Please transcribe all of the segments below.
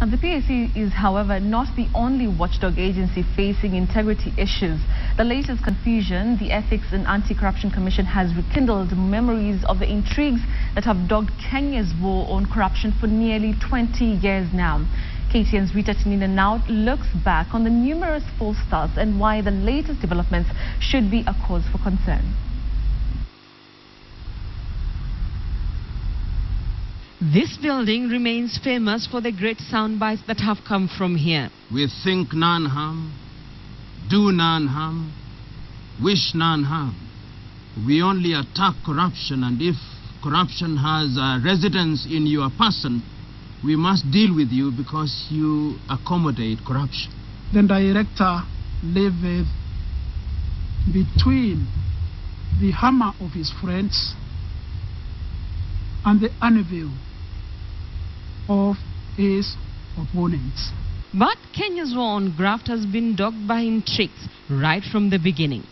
And the PAC is, however, not the only watchdog agency facing integrity issues. The latest confusion, the Ethics and Anti-Corruption Commission has rekindled memories of the intrigues that have dogged Kenya's war on corruption for nearly 20 years now. KTN's Rita Tinina now looks back on the numerous false starts and why the latest developments should be a cause for concern. This building remains famous for the great soundbites that have come from here. We think none harm, do none harm, wish none harm. We only attack corruption, and if corruption has a residence in your person, we must deal with you because you accommodate corruption. The director lived between the hammer of his friends and the anvil of his opponents. But Kenya's war on graft has been dogged by intrigues right from the beginning.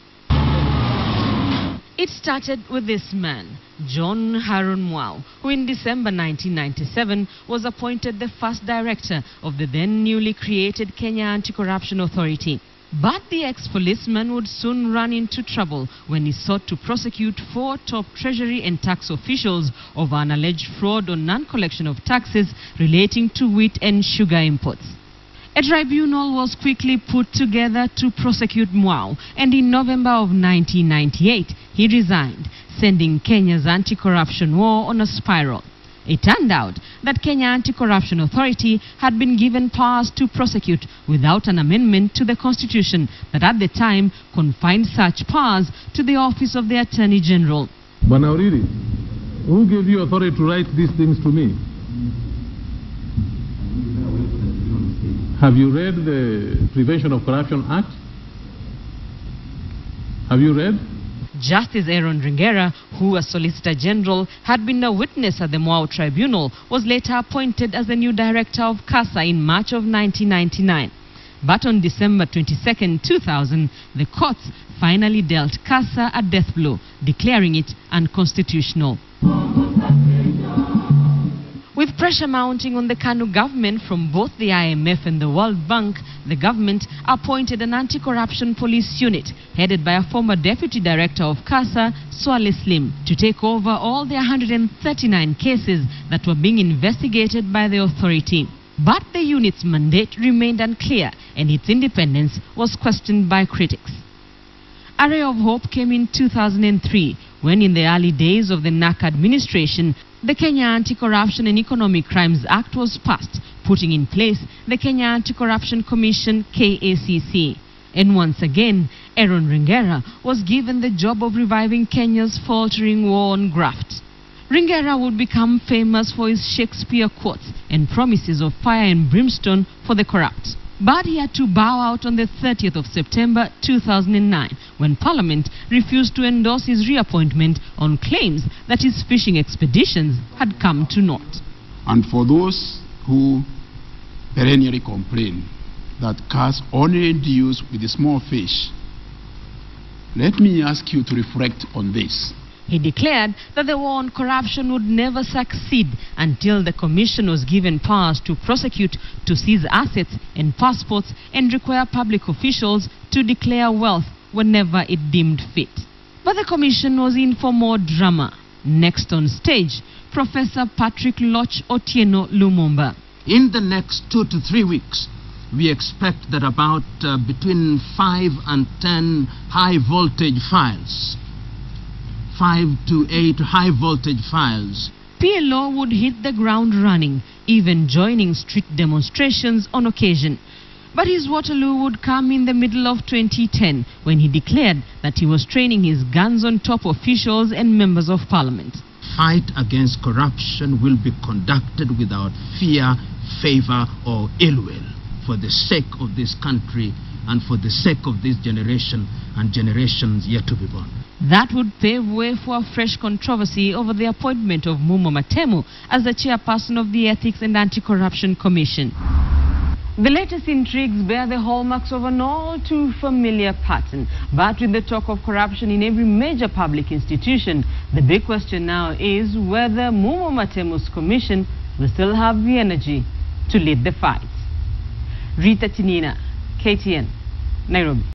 It started with this man, John Harun Mwau, who in December 1997 was appointed the first director of the then newly created Kenya Anti-Corruption Authority. But the ex-policeman would soon run into trouble when he sought to prosecute 4 top treasury and tax officials over an alleged fraud on non-collection of taxes relating to wheat and sugar imports. A tribunal was quickly put together to prosecute Mwau, and in November of 1998, he resigned, sending Kenya's anti-corruption war on a spiral. It turned out that Kenya Anti-Corruption Authority had been given powers to prosecute without an amendment to the Constitution that at the time confined such powers to the office of the Attorney General. Banauriri, who gave you authority to write these things to me? Have you read the Prevention of Corruption Act? Have you read? Justice Ringera, who as Solicitor General had been a witness at the Mwau Tribunal, was later appointed as the new director of CASA in March of 1999. But on December 22, 2000, the courts finally dealt CASA a death blow, declaring it unconstitutional. With pressure mounting on the KANU government from both the IMF and the World Bank, the government appointed an anti-corruption police unit headed by a former deputy director of CASA, Swale Slim, to take over all the 139 cases that were being investigated by the authority. But the unit's mandate remained unclear and its independence was questioned by critics. A ray of hope came in 2003 when, in the early days of the NAC administration, the Kenya Anti-Corruption and Economic Crimes Act was passed, putting in place the Kenya Anti-Corruption Commission, KACC. And once again, Ringera was given the job of reviving Kenya's faltering war on graft. Ringera would become famous for his Shakespeare quotes and promises of fire and brimstone for the corrupt. But he had to bow out on the 30th of September 2009 when Parliament refused to endorse his reappointment on claims that his fishing expeditions had come to naught. And for those who perennially complain that CAS only deals with the small fish, let me ask you to reflect on this. He declared that the war on corruption would never succeed until the commission was given powers to prosecute, to seize assets and passports, and require public officials to declare wealth whenever it deemed fit. But the commission was in for more drama. Next on stage, Professor Patrick Loch PLO Lumumba. In the next 2 to 3 weeks, we expect that about between 5 and 10 high voltage files, 5 to 8 high voltage files. PLO would hit the ground running, even joining street demonstrations on occasion. But his Waterloo would come in the middle of 2010 when he declared that he was training his guns on top officials and members of parliament. Fight against corruption will be conducted without fear, favor, or ill will, for the sake of this country and for the sake of this generation and generations yet to be born. That would pave way for a fresh controversy over the appointment of Mwau as the chairperson of the Ethics and Anti-Corruption Commission. The latest intrigues bear the hallmarks of an all-too-familiar pattern. But with the talk of corruption in every major public institution, the big question now is whether Mwau's commission will still have the energy to lead the fight. Rita Tinina, KTN, Nairobi.